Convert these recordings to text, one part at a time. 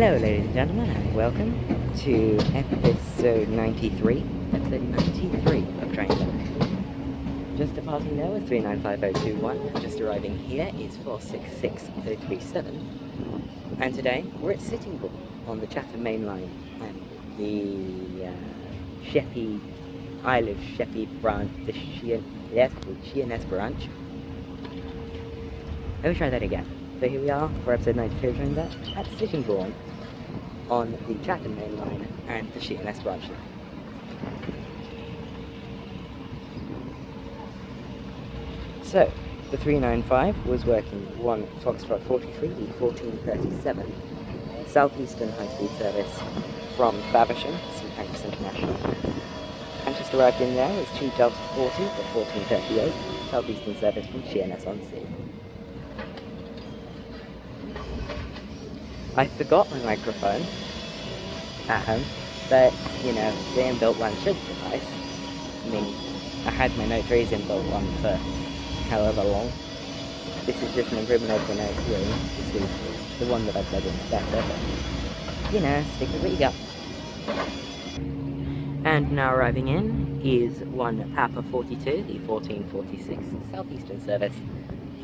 Hello ladies and gentlemen, and welcome to episode 93 of Train Time. Just departing now is 395021, just arriving here is 466037, and today we're at Sittingbourne on the Chatham Mainline and the Isle of Sheppey branch, the Sheerness branch. Let me try that again. So here we are for episode 93 of Train Time at Sittingbourne on the Chatham Mainline and the Sheerness branch line. So, the 395 was working 1 Foxtrot 43, the 1437 Southeastern high-speed service from Faversham, St Pancras International. And just arrived in there is 2 Delta 40, the 1438 Southeastern service from Sheerness-On-Sea. I forgot my microphone at home, but, you know, the inbuilt one should suffice. I mean, I had my Note 3's inbuilt one for however long. This is just an improvement over the Note 3. This is the one that I plug in better, but, you know, stick with what you got. And now arriving in is 1 Papa 42, the 1446 Southeastern service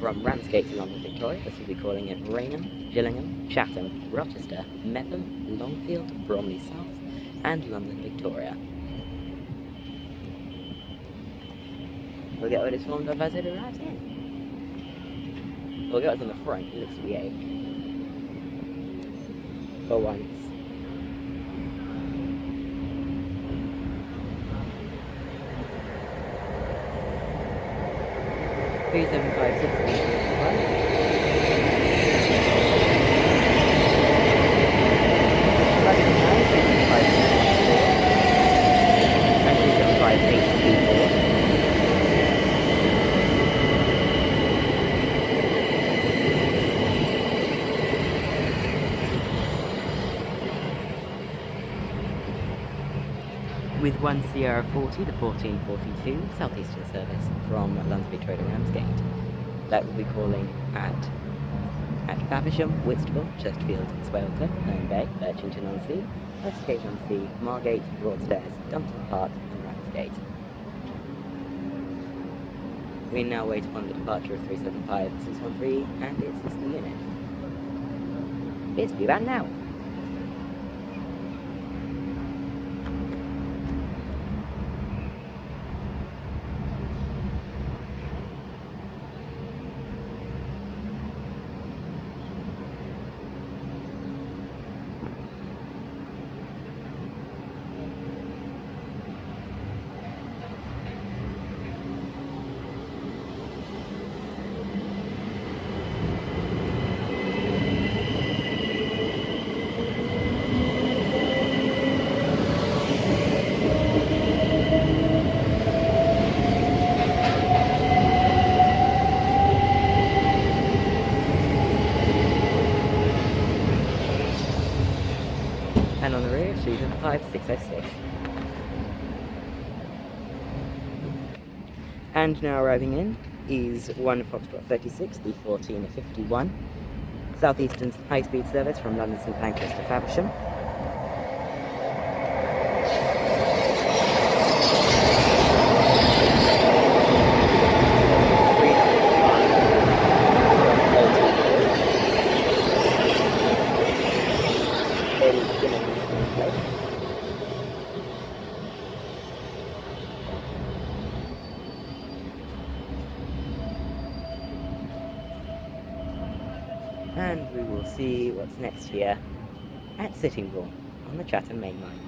from Ramsgate to London Victoria. This will be calling it Rainham, Gillingham, Chatham, Rochester, Metham, Longfield, Bromley South, and London Victoria. We'll get what it's formed of as it arrives in. We'll get what's on the front, it looks to be A. For once. Three 756 with 1 Sierra 40, the 1442 Southeastern service from London Victoria to Ramsgate. That will be calling at Faversham, Whitstable, Chesterfield, Swalcliffe, Herne Bay, Birchington-on-Sea, Westgate-on-Sea, Margate, Broadstairs, Dumpton Park, and Ramsgate. We now wait upon the departure of 375-613 and its sister unit. It's due about now. And on the rear, 375-606. And now arriving in is 1 Foxtrot 36, the 1451 Southeastern high-speed service from London St Pancras to Faversham. And we will see what's next here at Sittingbourne on the Chatham Mainline.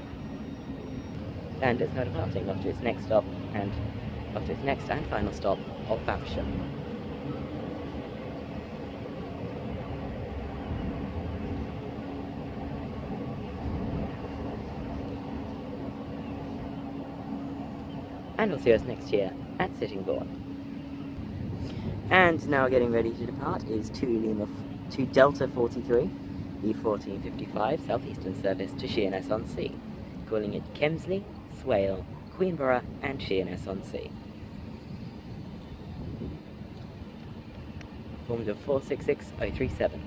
And it's now departing after its next stop and after its next and final stop of Faversham. And we'll see us next year at Sittingbourne. And now getting ready to depart is 2 Delta 43, the 1455 Southeastern service to Sheerness-on-Sea, calling it Kemsley, Swale, Queenborough and Sheerness-on-Sea. Formed of 466037.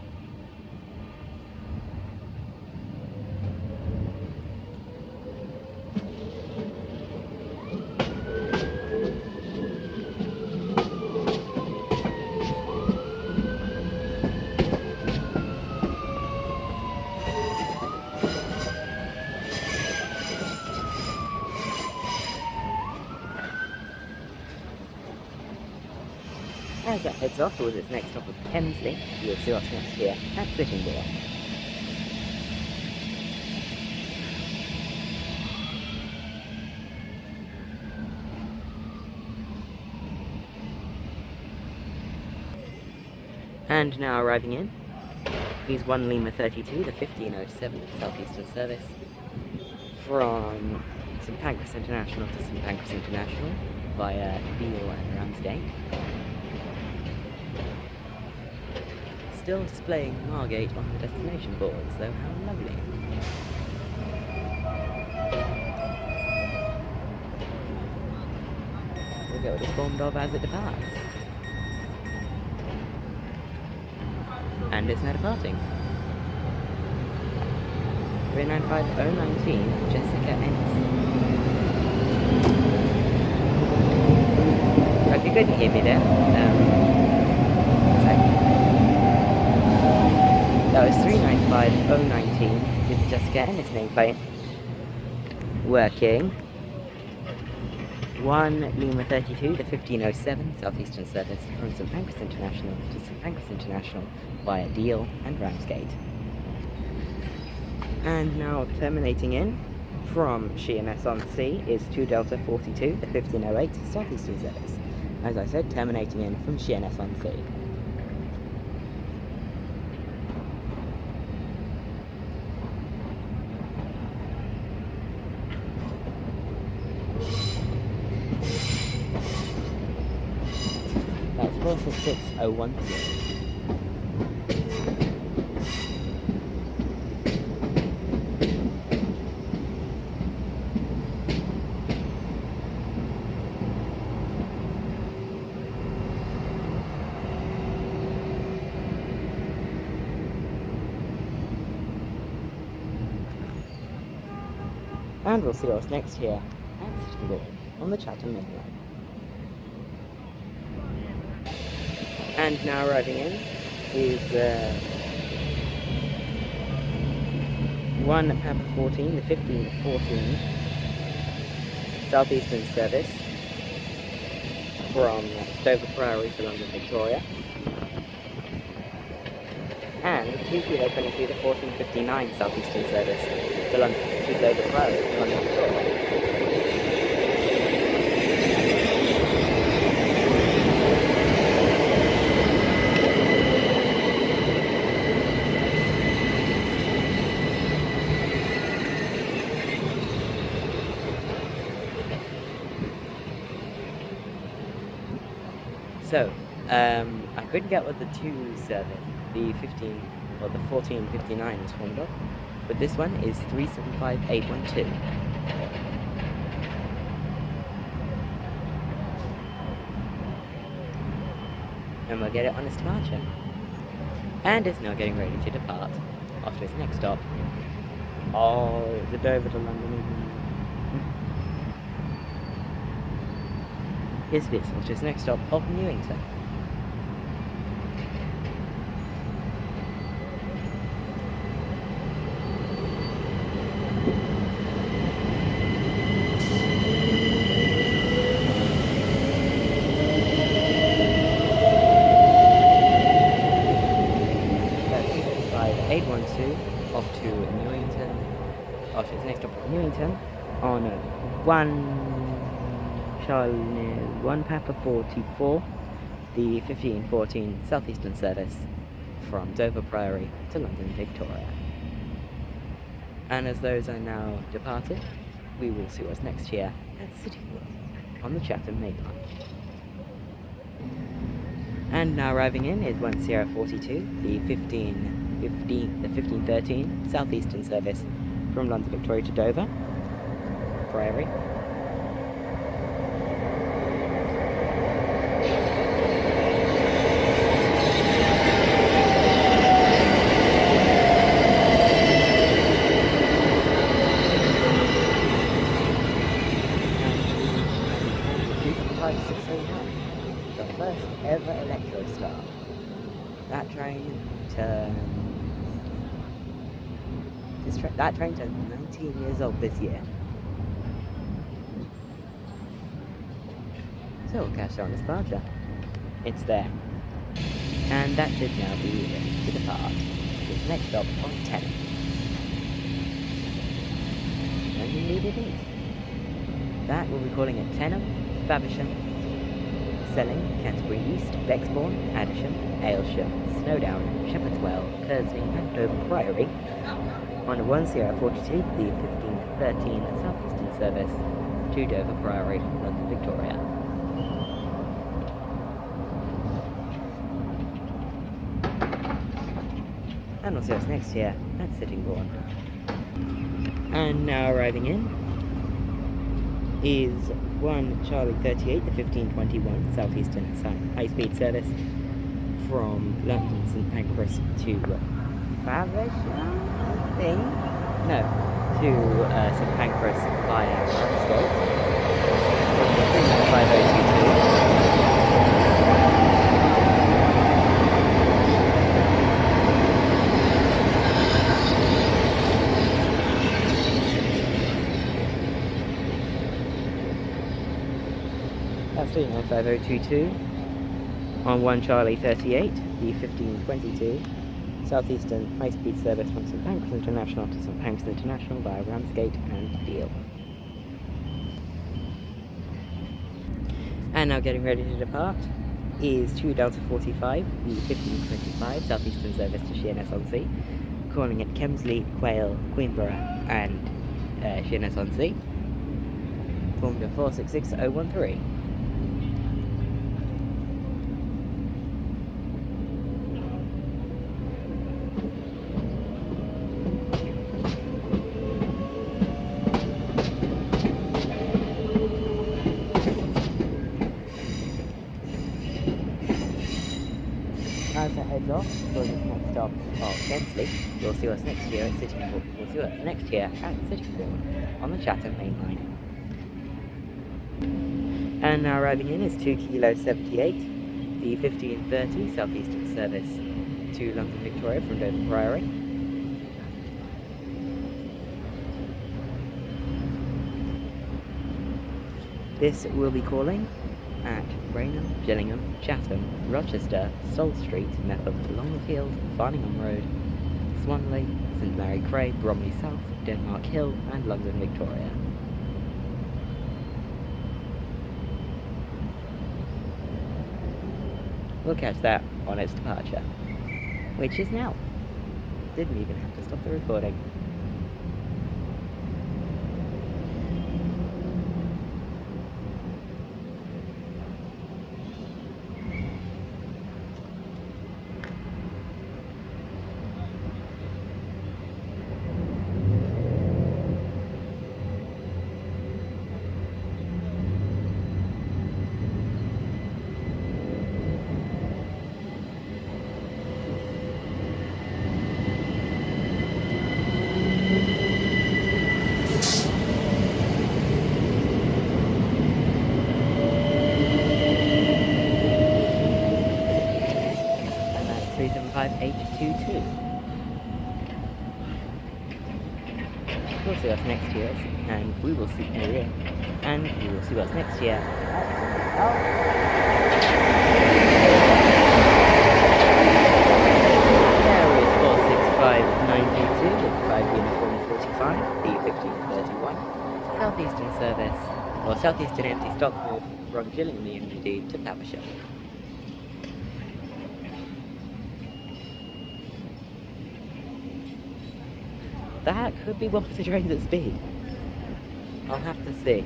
as it heads off towards its next stop of Kemsley, you'll see what's next here at Sittingbourne. And now arriving in is 1 Lima 32, the 1507 Southeastern service from St Pancras International to St Pancras International via Beale and Ramsgate. Still displaying Margate on the destination boards, though how lovely. We'll get what it's formed of as it departs. And it's now departing. 395019, Jessica Ennis. Hope you couldn't hear me there. That was 395019 with Jessica Ennis nameplate. Working 1 Lima 32, the 1507 Southeastern service from St Pancras International to St Pancras International via Deal and Ramsgate. And now terminating in from Sheerness-On-Sea is 2 Delta 42, the 1508 Southeastern service. As I said, terminating in from Sheerness-On-Sea. That's 46013. And we'll see what's next here at Sittingbourne on the Chatham Mainline. And now arriving in is 1 Papa 14, the 1514 Southeastern service from Dover Priory to London Victoria. And 2 Kilo 22, the 1459 Southeastern service to Dover Priory to London Victoria. So, I couldn't get what the 2 service, the 15, or the 1459 is formed of, but this one is 375812. And we'll get it on its departure. And it's now getting ready to depart after its next stop. Oh, the Dover to London. Is this, which is next stop of Newington. That's 812 off to Newington. After its next stop of Newington on 1 Papa 44, the 1514 Southeastern service from Dover Priory to London Victoria. And as those are now departed, we will see what's next here at Sittingbourne on the Chatham Mainline. And now arriving in is 1 Sierra 42, the 1513 Southeastern service from London Victoria to Dover Priory. The first ever Electro Star. That train turns... that train turns 19 years old this year. So we'll catch her on its departure. it's there. And that should now be ready to depart. Its next stop on Tenham. And indeed it is. That we'll be calling at Tenham, Faversham, Selling, Canterbury East, Bexbourne, Addisham, Aylsham, Snowdown, Shepherd's Well, Kersney and Dover Priory on 1 Sierra 42, the 1513 Southeastern service to Dover Priory, London, Victoria. And we'll see us next year at Sittingbourne. And now arriving in is 1 Charlie 38, the 1521 Southeastern high-speed service from London St Pancras to Faversham, I think? No, to St Pancras via Ramsgate. From 5022. That's 395022 on 1 Charlie 38, the 1522 Southeastern high-speed service from St Pancras International to St Pancras International via Ramsgate and Deal. And now getting ready to depart is 2 Delta 45, the 1525 Southeastern service to Sheerness-On-Sea, calling at Kemsley, Quayle, Queenborough and Sheerness-On-Sea, formed of 466013. As it heads off for this next stop of Kemsley, you'll see us next year at Sittingbourne. We'll see us next year at Sittingbourne on the Chatham Mainline. And now arriving in is 2 Kilo 78, the 1530 Southeastern service to London, Victoria from Dover Priory. This will be calling at Raynham, Gillingham, Chatham, Rochester, Sol Street, Metham, Longfield, Farningham Road, Swanley, St Mary Cray, Bromley South, Denmark Hill and London, Victoria. We'll catch that on its departure, which is now. Didn't even have to stop the recording. H22. We'll see us next year, and we will see you, and we will see us next year. There is 465922 with 5 uniform 45, the 1531 Southeastern service, or Southeastern empty stock move from Gillingham UMD to Faversham. That could be one of the trains at speed. I'll have to see.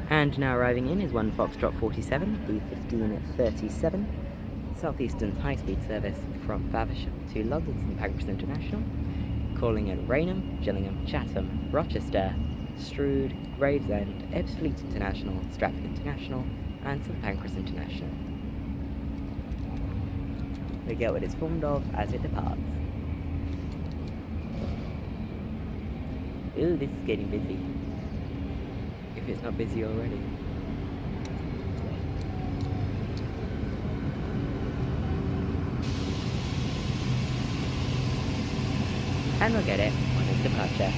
And now arriving in is 1 Foxtrot 47, the 1537 Southeastern's high-speed service from Faversham to London St Pancras International, calling at Raynham, Gillingham, Chatham, Rochester, Strood, Gravesend, Ebbsfleet International, Stratford International, and St Pancras International. We get what it's formed of as it departs. Ooh, this is getting busy. If it's not busy already. And we'll get it on its departure.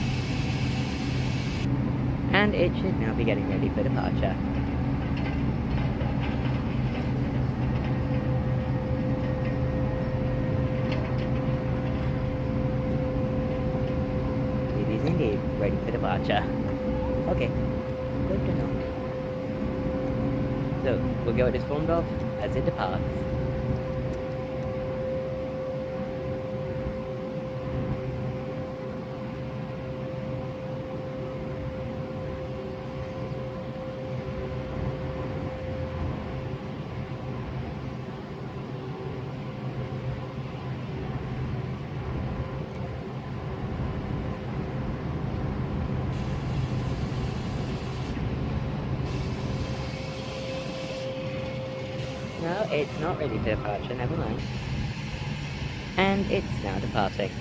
And it should now be getting ready for departure. departure. Okay, good to know. So, we'll get what it's formed of as it departs. No, it's not ready for departure, never mind. And it's now departing.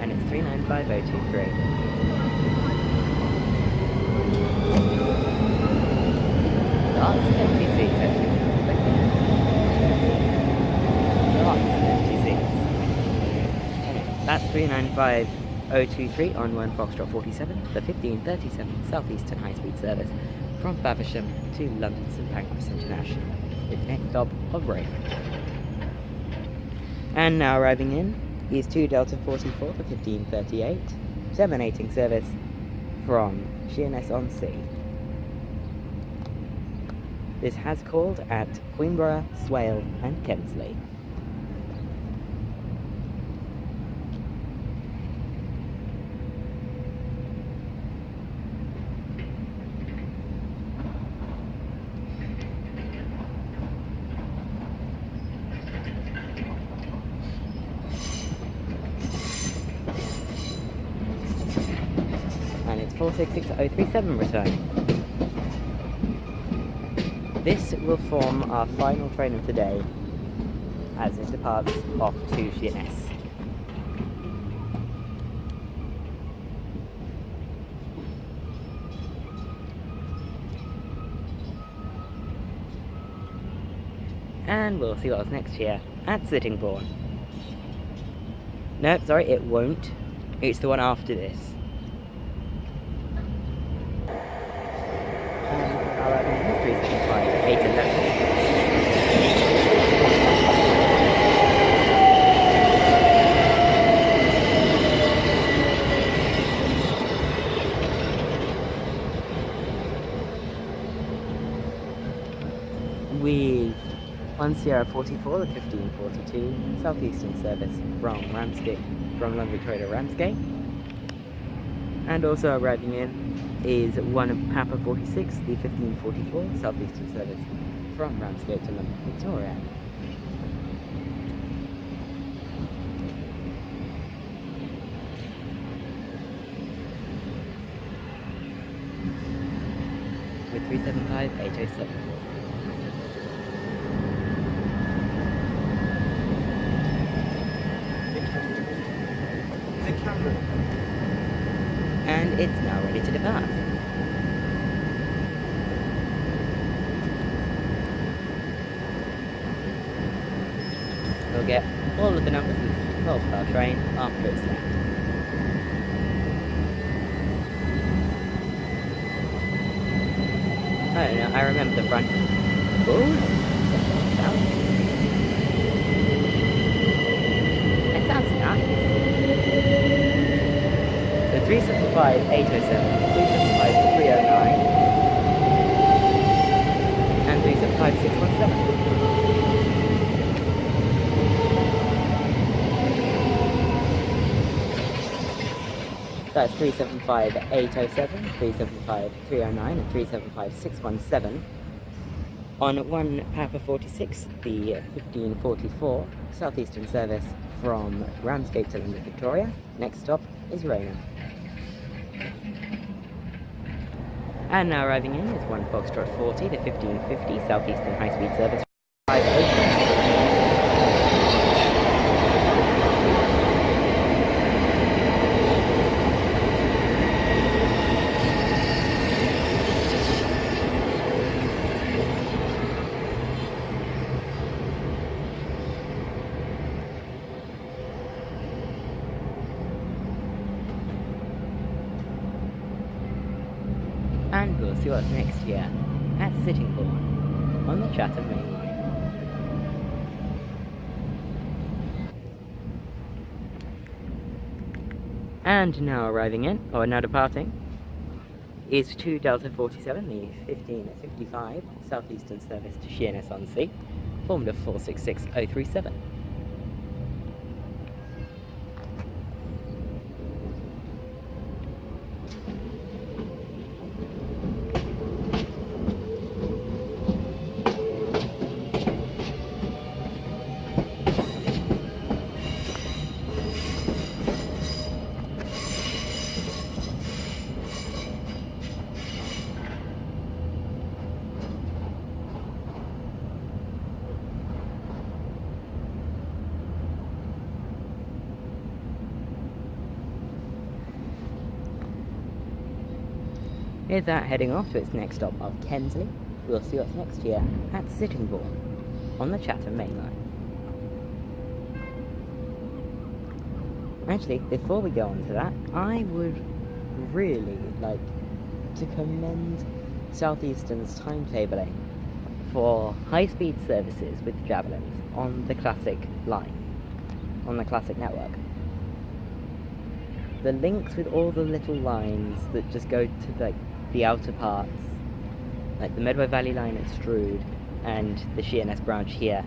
And it's 395023. Lots of empty seats, actually. Lots of empty seats. Anyway, that's 395023 on 1 Foxtrot 47, the 1537 Southeastern high-speed service from Faversham to London St Pancras International, with the next stop of Raynham. And now arriving in is 2 Delta 44, the 1538, terminating service from Sheerness-On-Sea. This has called at Queenborough, Swale and Kemsley. And it's 466037 return. This will form our final train of the day as it departs off to Sheerness. And we'll see what's next here at Sittingbourne. No, sorry, it won't. It's the one after this. With 1 Sierra 44, the 1542 Southeastern service from Ramsgate, from London Victoria to Ramsgate. And also arriving in is 1 Papa 46, the 1544 Southeastern service from Ramsgate to London Victoria. With 375807. And it's now ready to depart. We'll get all of the numbers of our train after it's left. I don't know, I remember the front. Ooh, that sounds nice. 375-807, 375-309, and 375-617. That's 375-807, 375-309, and 375-617 on 1 Papa 46, the 1544 Southeastern service from Ramsgate to London Victoria. Next stop is Raynham. And now arriving in is 1 Foxtrot 40, the 1550 Southeastern high-speed service. And we'll see what's next here at Sittingbourne on the Chatham Mainline. And now arriving in, or now departing, is 2 Delta 47, the 1555 Southeastern service to Sheerness-On-Sea, formed of 466037. With that heading off to its next stop of Kemsley, we'll see what's next here at Sittingbourne on the Chatham Mainline. Actually, before we go on to that, I would really like to commend Southeastern's timetabling for high-speed services with Javelins on the classic line, on the classic network. The links with all the little lines that just go to the outer parts, like the Medway Valley line at Strood and the Sheerness branch here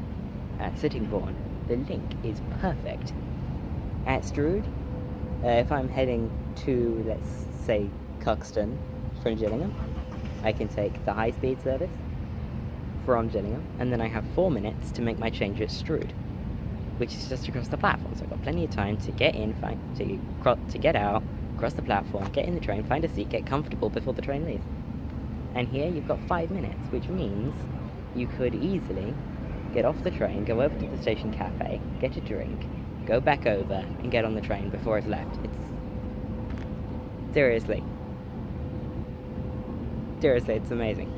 at Sittingbourne, the link is perfect. At Strood, if I'm heading to, let's say, Cuxton from Gillingham, I can take the high-speed service from Gillingham, and then I have 4 minutes to make my change at Strood, which is just across the platform, so I've got plenty of time to get in, to get out, cross the platform, get in the train, find a seat, get comfortable before the train leaves. And here you've got 5 minutes, which means you could easily get off the train, go over to the station cafe, get a drink, go back over, and get on the train before it's left. Seriously, it's amazing.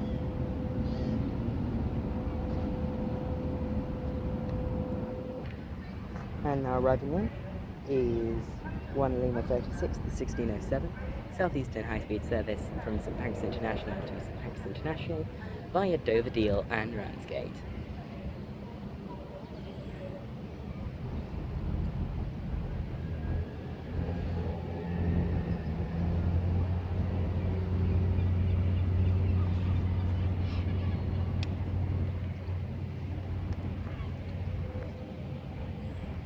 And now arriving in is 1 Lima 36, the 1607 Southeastern high-speed service from St Pancras International to St Pancras International via Dover Deal and Ramsgate.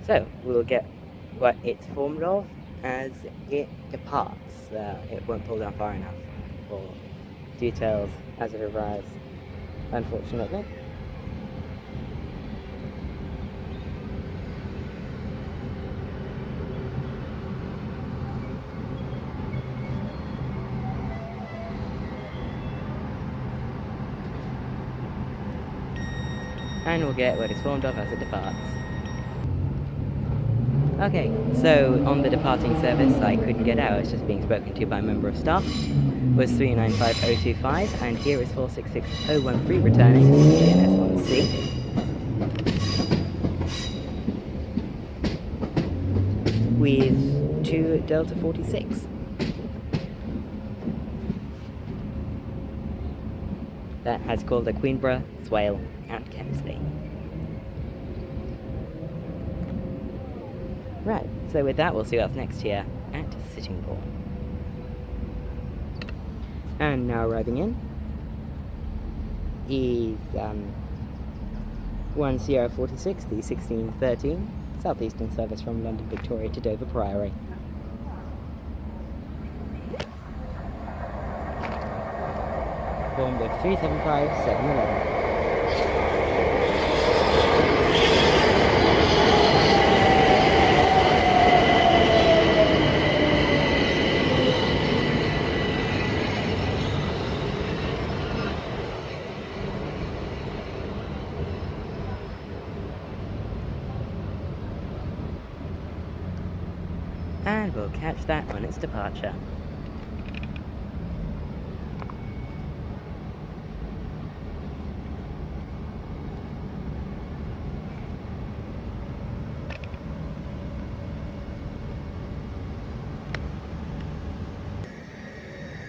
So, we'll get what it's formed of as it departs. It won't pull down far enough for details as it arrives, unfortunately. And we'll get what it's formed of as it departs. Okay, so on the departing service, I couldn't get out, I was just being spoken to by a member of staff, was 395025, and here is 466013 returning to Sheerness-On-Sea. With 2 Delta 46. That has called at Queenborough, Swale and Kemsley. Right, so with that we'll see what's next here at Sittingbourne. And now arriving in is 1 Sierra 46, the 1613 Southeastern service from London Victoria to Dover Priory. Formed of 375 711. And we'll catch that on its departure.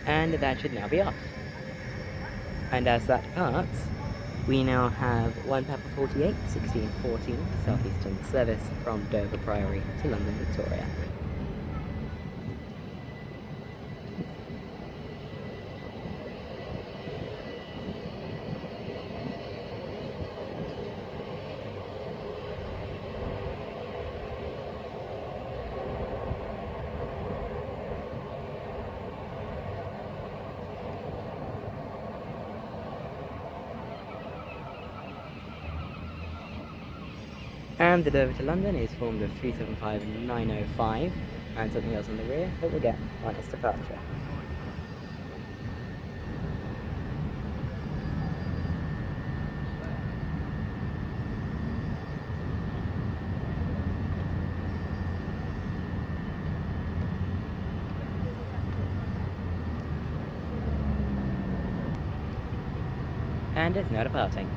And that should now be off. And as that departs, we now have 1 Papa 48, 1614 Southeastern service from Dover Priory to London Victoria. And the Dover to London is formed of 375 and 905, and something else on the rear that we'll get on its departure. And it's now departing.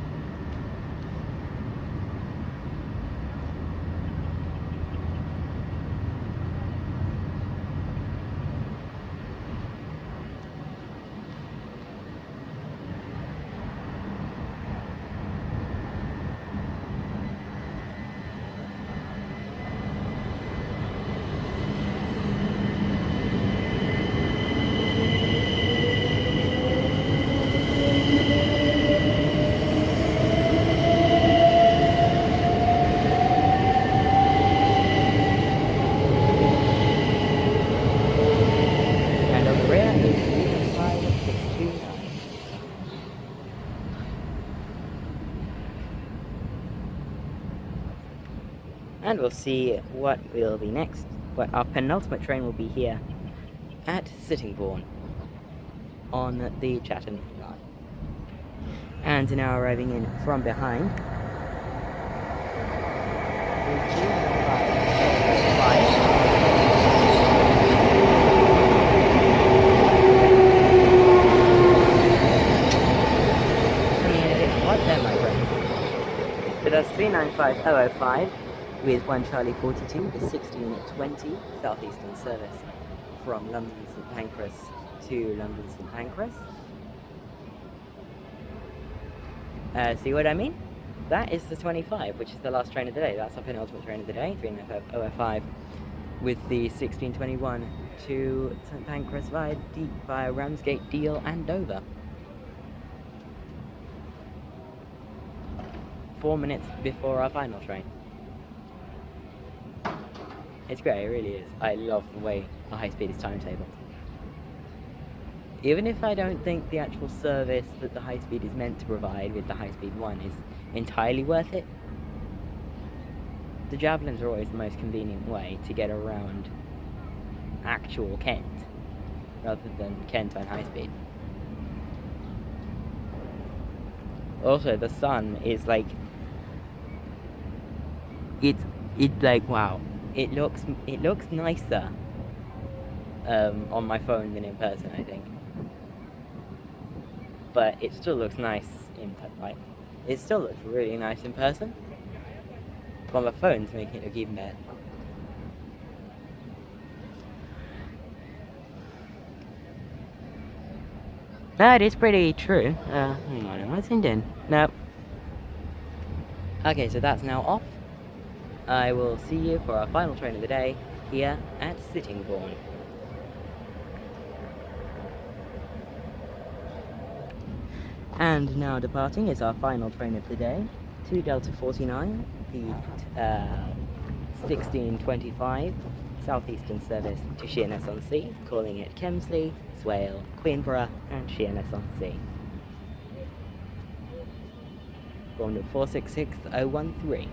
And we'll see what will be next. But our penultimate train will be here at Sittingbourne on the Chatham line. And now arriving in from behind. Coming in a bit hot there, my friend. But that's 395005. With 1 Charlie 42, the 1620 Southeastern service from London St Pancras to London St Pancras. See what I mean? That is the 25, which is the last train of the day. That's our penultimate train of the day, 395005, with the 1621 to St Pancras via Ramsgate, Deal and Dover. 4 minutes before our final train. It's great, it really is. I love the way the high speed is timetabled. Even if I don't think the actual service that the high speed is meant to provide with the high speed one is entirely worth it, the Javelins are always the most convenient way to get around actual Kent, rather than Kent on high speed. Also, the sun is like, it's like, wow. It looks nicer on my phone than in person, I think. But it still looks nice it still looks really nice in person. But my phone's making it look even better. That is pretty true. Hang on, am I zoomed in? No. Okay, so that's now off. I will see you for our final train of the day here at Sittingbourne. And now departing is our final train of the day, 2 Delta 49, the 1625 Southeastern service to Sheerness-On-Sea, calling it Kemsley, Swale, Queenborough and Sheerness-On-Sea. Formed at 466013.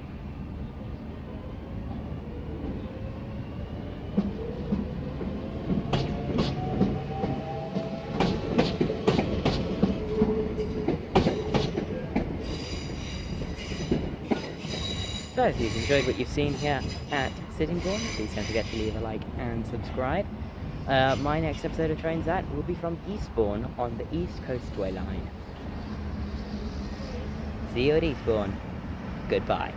So if you've enjoyed what you've seen here at Sittingbourne, please don't forget to leave a like and subscribe. My next episode of Trains At will be from Eastbourne on the East Coastway line. See you at Eastbourne. Goodbye.